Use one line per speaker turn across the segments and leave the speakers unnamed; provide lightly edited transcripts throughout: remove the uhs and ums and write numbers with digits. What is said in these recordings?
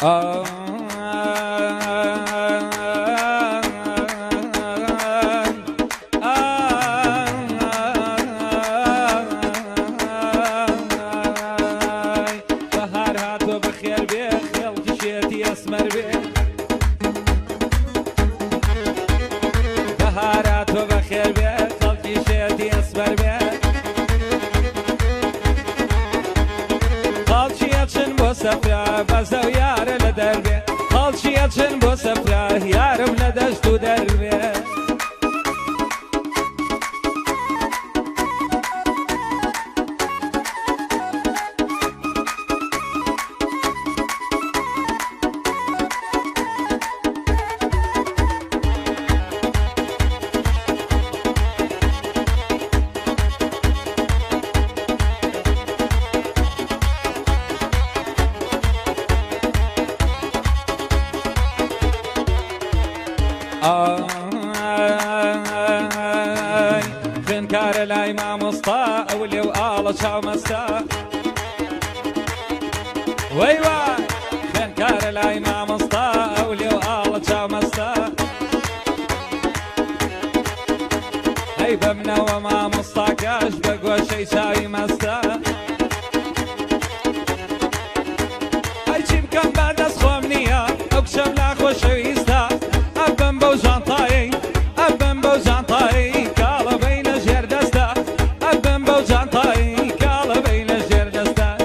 بهار هاتو بخير بيه خيل شيتي اسمر بيه بهار هاتو بخير بيه خيل شيتي اسمر بيه خالشيتشن بو سفرا بزو يار لدربيه خالشيتشن بو سفرا يارم لدشتو دربيه فنكار لاي ما مسطا اولي وآل شاو مستا وي واي فنكار لاي ما مسطا اولي وآل شاو مستا هي بمنا وما مسطا كاش بقوى شي شاي مستا هاي چيم كم بعد از خومنيا اكشم لا خوشويستا ابن بو جانتاي ابن بو جانتاي كالا بين جير دستا ابن بو جانتاي كالا بين جير دستا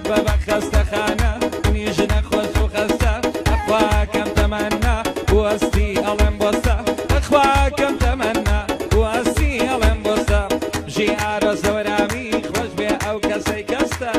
بابا خستا خانه نيجنا خوش وخستا اخواكم تمنى واستي الم بوستا اخواكم تمنى واستي الم بوستا جي عروس ورامي خوش بي او كسي كستا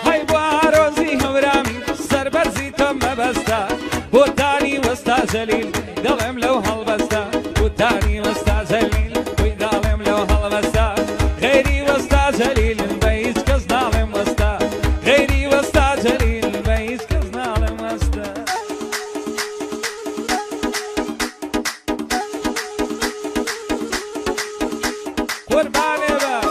هاي بو عروسي ورامي سر برزي تم بستا بوتاني وستا جليل دلم لو هالبستا بوتاني وستا جليل ويدالم لو هالبستا غيري وستا جليل بيش كز دالم وستا غيري وستا جليل بيش كز دالم وستا قرباني با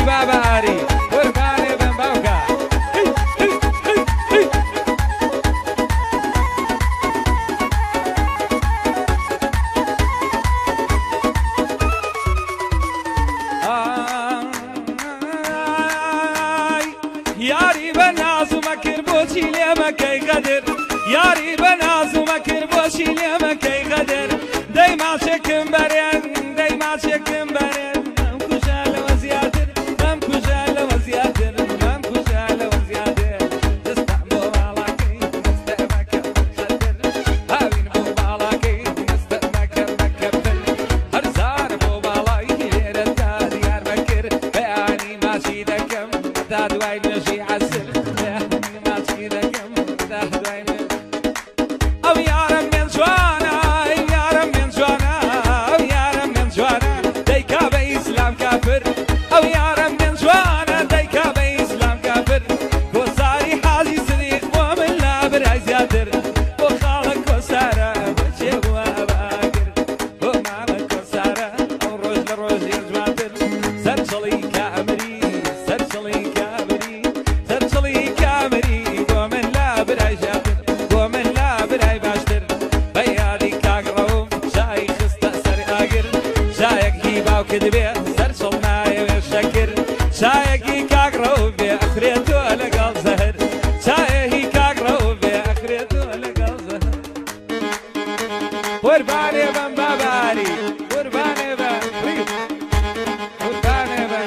باباري قرباني بن باوكا ياري بناز ومكر بوشي ليه مكي غدر ياري بناز ومكر بوشي ليه مكي غدر دوای نوێژی عەسر ماچی دەکەم دوای ئەو یارم من جوانە یارم من جوانە ئەو یارم من جوانە دەیکا بە ئیسلام کافر ئەو یارم من جوانە دەیکا بە ئیسلام کافر بۆ ساری حاجی سریق بۆ من لا برای زیاتر بۆ خاڵک کۆسارە بچێ بووە باگر بۆ مامە کۆسارە ئەو ڕۆژ لە ڕۆژی جوانتر سەرچڵی کامری سەرچڵی کامری سەرچڵی کامری بۆ من لا برای زیاتر بۆ من لا برای باشتر بە یادی کاگڕەوم شای خستە سەر ئاگر شایەکی باوکت بێ سەرچڵ نایەوێ شەکر شایەکی کاگڕەو بێ ئەخرێتۆ لەگەڵ زەهر شایەکی کاگڕەو بێ ئەخرێتۆ لەگەڵ زەهر قوربانێ بەم باباری قوربانێ بە قوربانێ بە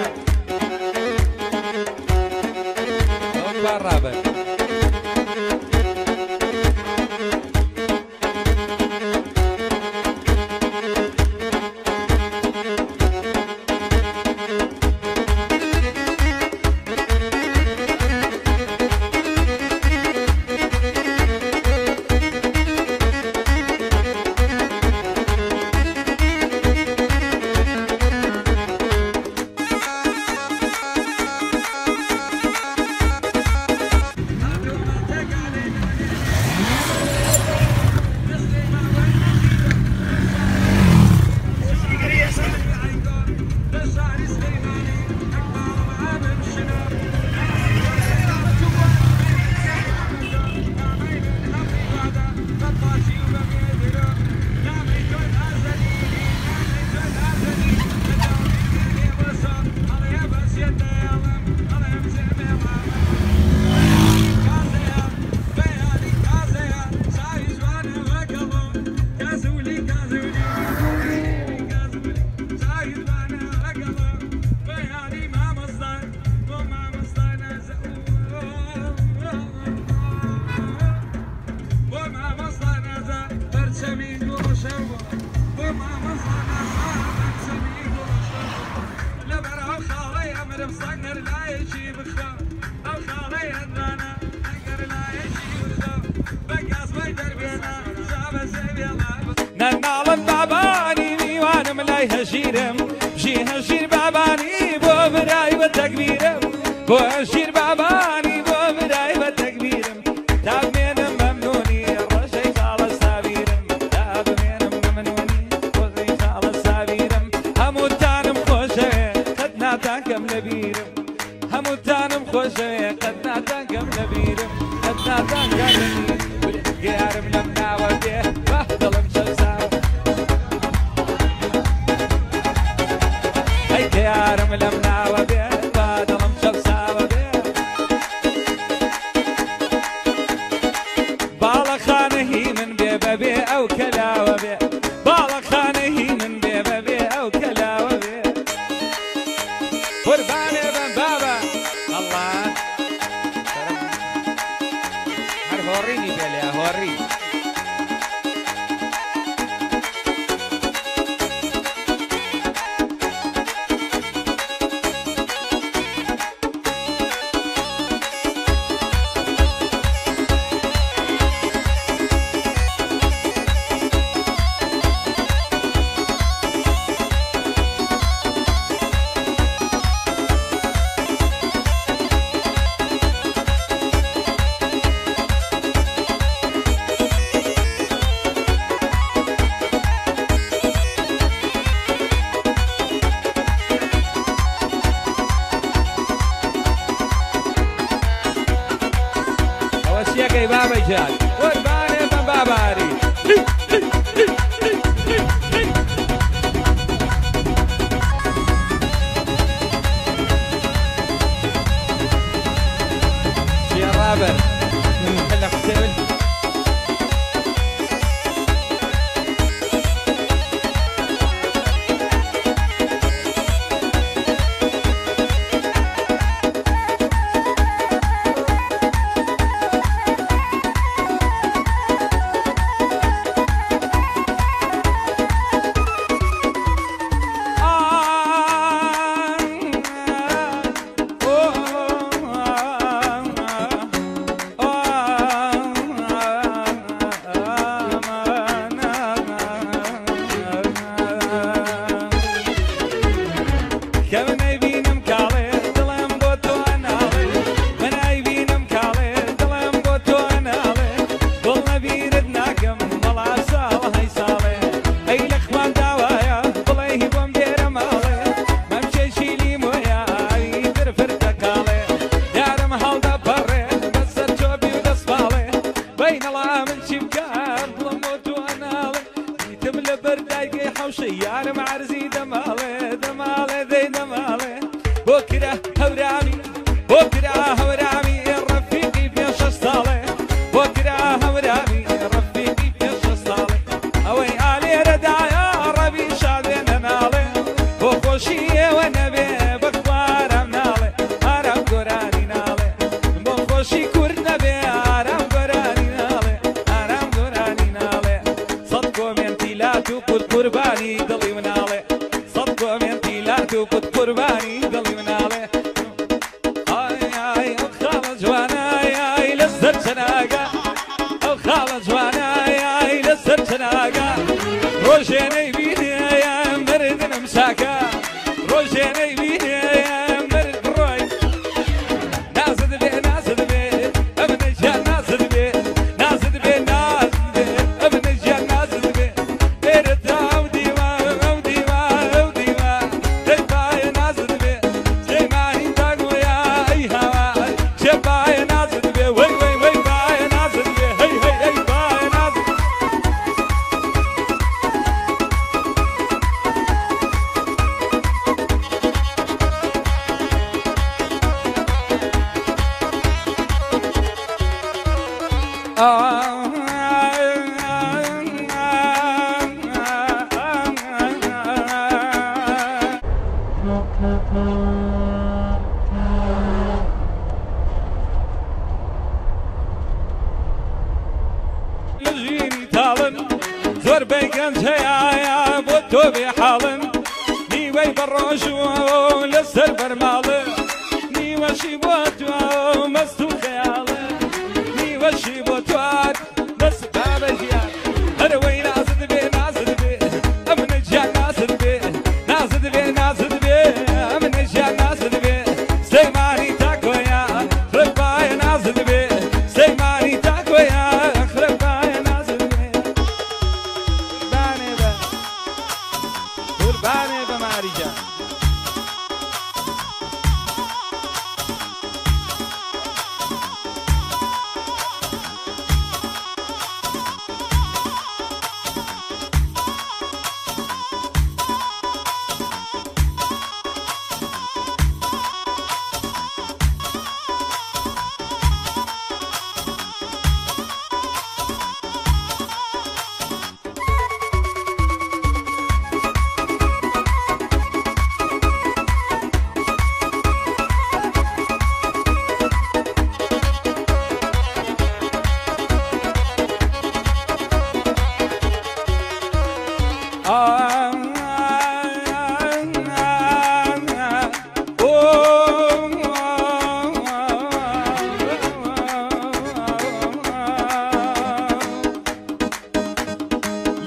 ڕابە نەناڵم بابانی میوانم لای هەژیرم بژی هەژیر بابانی بۆ برای بە تەکبیرم بۆ هەژیر بابانی بۆ برای بە تەکبیرم تا بمێنم مەمنونی ڕۆژەی خاڵە ساویرم تا بمێنم مەمنونی ڕۆژەی خاڵە ساویرم هەمووتانم خۆشەوێ قەت ناتانکەم لەبیرم هەمووتانم خۆشەوێ قەت ناتانکەم لەبیرم قەت ناتانکەم لەبیرم یارم لەم ناوە دێ بە دڵم شەرساوە ئەی کە یارم لەم ناوە بێ بە دڵم شەرساوە بێ باڵەخانەهی من بێ بەبێ ئەو کەلاوە بێ باڵەخانەهی من بێ بەبێ ئەو کەلاوە بێ قوربانێ بەم بابە ئەڵڵا هەر هۆڕینی پێ لێ هۆڕی ئەوەسیەکەی بابەی جان قوربانێ بەم باباری چیە ڕابەر لە قسەوێت بكرة هورامي رفيقي في شصالة بكرة هورامي رفيقي في شصالة أوي علي ردايا ربي شادنا نالي بخوشية ونبي بخوار نالي أرام قراني نالي بخوشي كور نبي أرام قراني نالي أرام قراني نالي صدقوا من تيلاتو قد قرباني دلي ونالي صدقوا من تيلاتو قد قرباني دلي ونالي روشيني بيدي يا مرد نمساكا روشيني بيدي يا مرد روي نازد بي نازد بي ابن الجان نازد بي نازد بي نازد بي ابن الجان نازد بي ارتا وديما وديما وديما تباي نازد بي زي ما ينتقو يا اي هوا شباي نازد بي وي وي وي باي نازد بي هي هي هي باي نازد لجيني تالن زور بيكن شيايا بوتو بحالن نيوي بروشو لسر برمالن نيوشي بوتو مستو خيالن نيوشي بوتوات بس بابجيان هروي نازد بي نازد بي امن الجان نازد بي نازد بي نازد بي امن الجان نازد بي سيماني تاكويا خرباي نازد بي سيماني تاكويا خرباي نازد بي قرباني بماري جان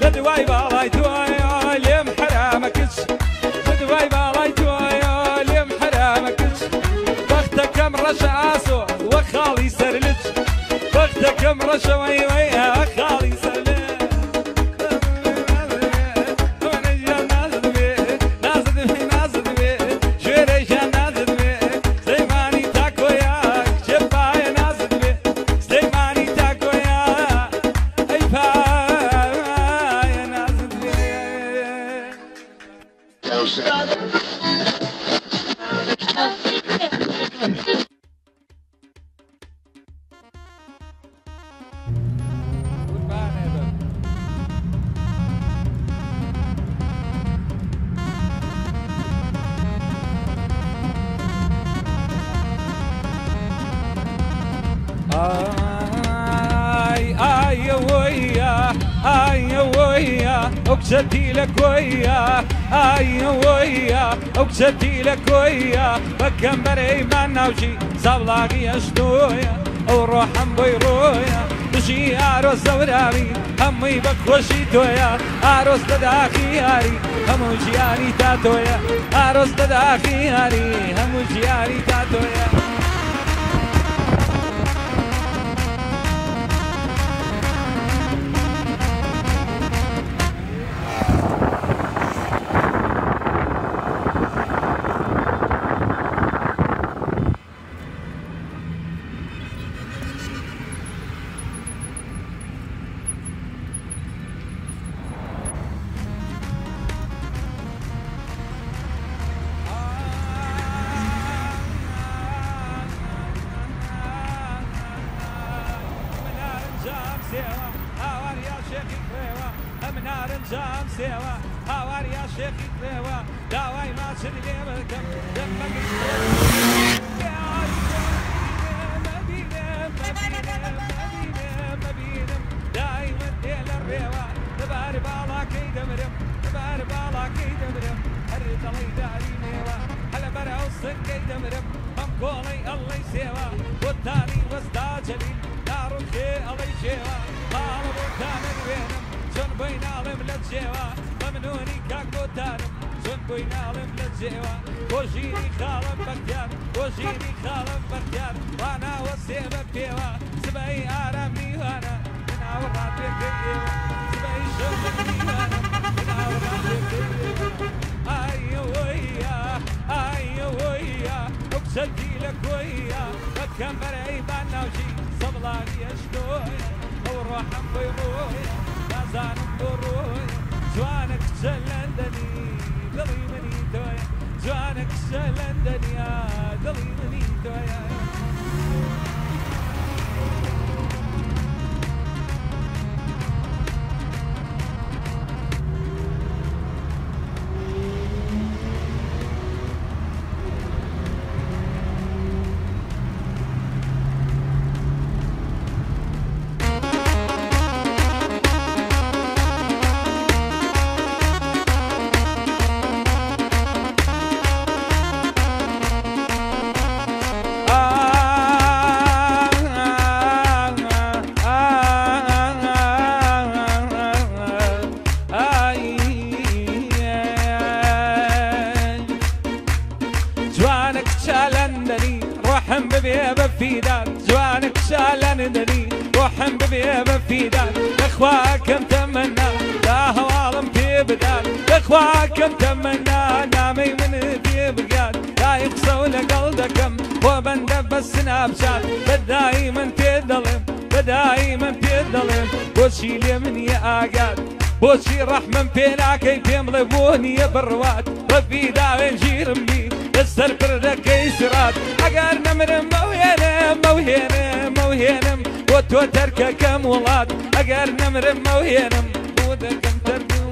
لدواي بالاي توايا ليم حرامكش لدواي بالاي توايا ليم حرامكش بختك مرشا اسو وخالي سرلج بختك مرشا وي وي خالي سرلج اقصدي لك ويا ويا اقصدي لك ويا بكم بري ما نوشي صبلاقي اشتويا وروح ام بيرويا تشي عروس زورامي همي بكوشي تويا عروس تداخي هاري همو جياني تاتويا عروس تداخي هاري همو جياني تاتويا جام سوا هاوار يا شيخ تروا داواي ما شد لي بكم دمك دايما ديل الريوة تبار بالا كي دمرم تبار بالا كي دمرم الرد الله داري نيوة هلا برا وصل كي دمرم هم قولي الله يسيوا والثاني وسطا جليل نارو كي الله يشيوا قالوا والثاني وينم شون بين عالم لتجيوا ممنوني كاكو تانم شون بين عالم لتجيوا وجيني خالم بكتيار وجيني خالم بكتيار وانا وسيبة بيوا سبعي آرامي وانا من عورات بكيوا سبعي شوفني وانا من عورات بكيوا ايو ويا ايو ويا وبسلتي لك ويا بكم برعي بعناوشي صبلاني اشتويا وروحا بيرويا لازانم برويا جوانك شلندني دلي مني تويا جوانك شلندني دلي مني تويا جوانك شالندني روحن ببيبة في دار اخواكم تمنى لا هوالم في بدار اخواكم تمنى نامي من في بقال لا يقصوا لقلدكم وبندب السناب شات بدايما في الظلم بدايما في الظلم وشي لي من يا اقاد وشي رحمن في لاكي في ملبوني يا بروات ربي داوين جيرمي السربر دكي سرات اقار نمرم موهنم موهنم موهنم وتو تركك مولات اقار نمرم موهنم ودكم تركم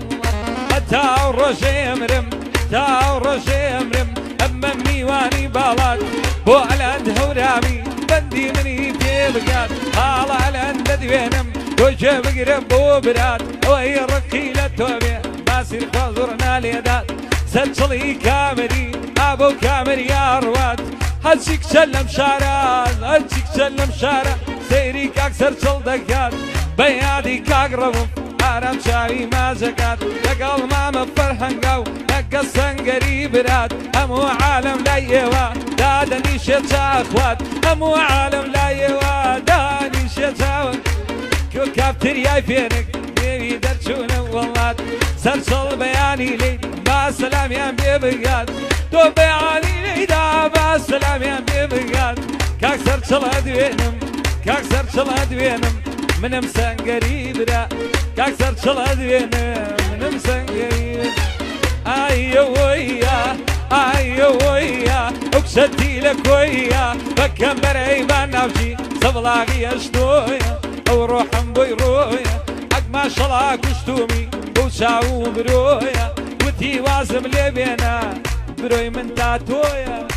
تاو روشي امرم تاو روشي امرم اما ميواني بالات بو على هورامي بندي مني في بقات حالا على دوينم وجه بقرب بو برات وهي رقيلة توبي باسير خازرنا ليدات سلسلي كامري ابو كامر يا رواد هالشيك سلم شارات هالشيك سلم شارات سيري كاك سلسل دكات بيادي كاك ربم ارم شاوي ما زكات لقل ماما فرحنقو نقصن قريب رات امو عالم لا يوا دادني شتا اخوات امو عالم لا يوا داني شتا كل كافتر ياي فينك نبي درشونا والله سلسل بياني لي ما سلام يا بيبقات تو بياني لي دا ما سلام يا بيبقات كاك سلسل ادوينم كاك سلسل ادوينم من مسان قريب را كاك سلسل ادوينم من مسان قريب ايو ويا ايو ويا اقصدي لك ويا بكم برعي بناوشي صبلاقي اشتويا او روحم بيرويا حق ما شلاك وشتومي وشاو برويا وتي وازم لبينا بروي من تاتويا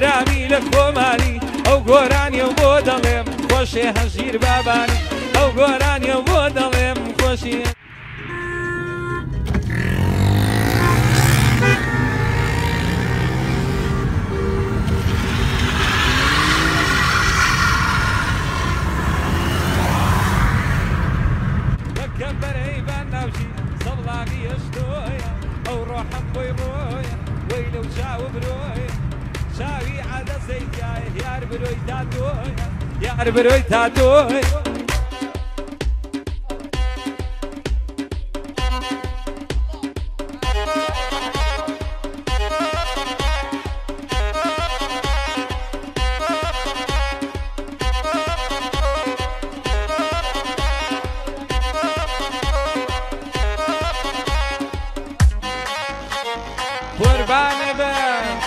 ورامي لك وماني او قراني وبودلم خوشي هنجير باباني او قراني وبودلم خوشي بروي تاتوي قربان بن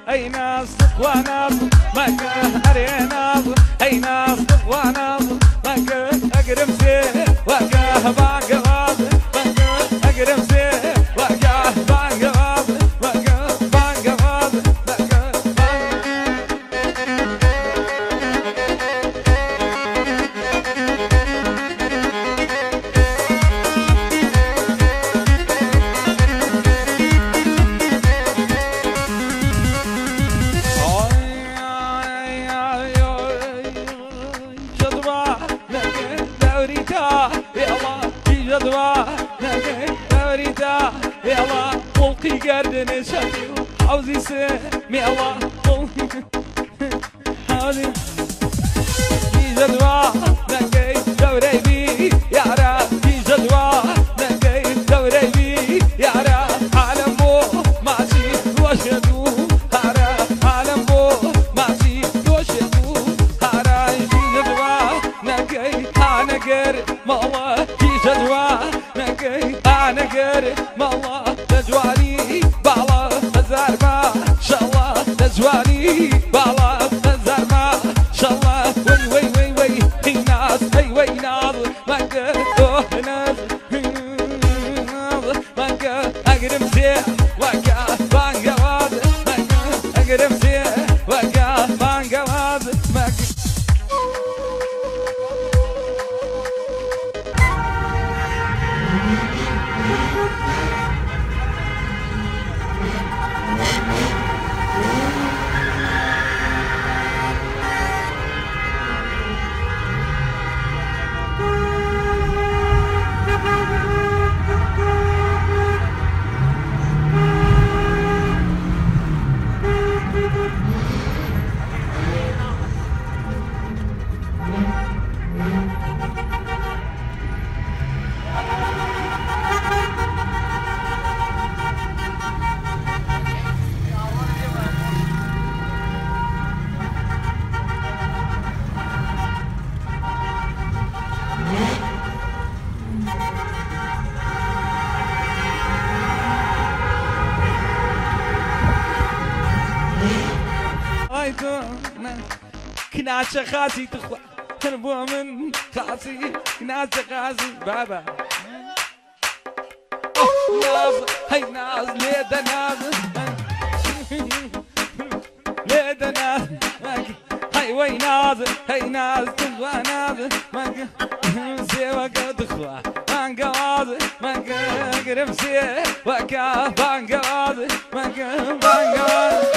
اي ناس وناس مكة اري ناس اي ناس وناس مكة اقرب سي وقاه بانقواز مكة اقرب سي وقاه بانقواز مكة بانقواز مكة يلا طلقي قردن شكل عاوزي سمي الله هذه في جدوى نقي دوري بي يا رب في جدوى نقي دوري بي يا رب عالم بو ماشي وشدو هرا عالم بو ماشي وشدو هرا في جدوى نقي انا قر ما الله في جدوى نقي انا قر ما الله تجواني بالا تزار ما شاء الله تجواني بالا تزار ما شاء الله وي وي وي وي هي ناس هي وي ناس ما قدوه ناس ما قد اقرب زي وقع بانقواز ما قد اقرب زي وقع بانقواز ما قد كناش خاسي تخوى تنبو من خاسي كناش خاسي بابا ناز هاي ناز ليدا ناز ليدا ناز هاي وي ناز هاي ناز تنبو ناز سيوا تخوى بانقواز قرب سي وكا بانقواز بانقواز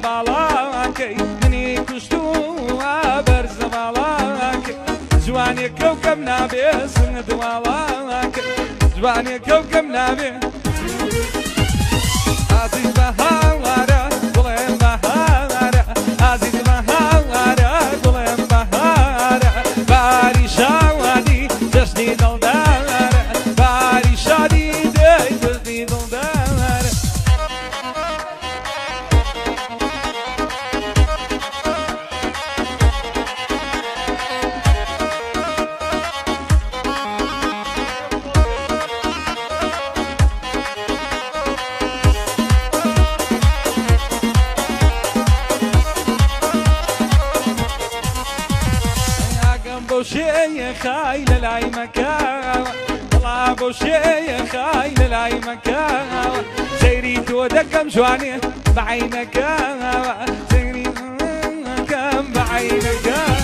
باڵاکەی منی کوشتووە بەرزە باڵاکەی جوانی کەوکەم نابێ سنت واڵاکەی جوانی کەوکەم نابێ عزیز بە هاوارە گوڵێم بە هاوارە عزیز بە هاوارە گوڵێم بە هاوارە باری شاوانی جەژنی دڵدارە باری شادی دەی جەژنی دڵدارە بوشي خاي للاي مكاوى طلع بوشي خاي للاي مكاوى سيري تودكم جواني بعينك سيري كم بعينك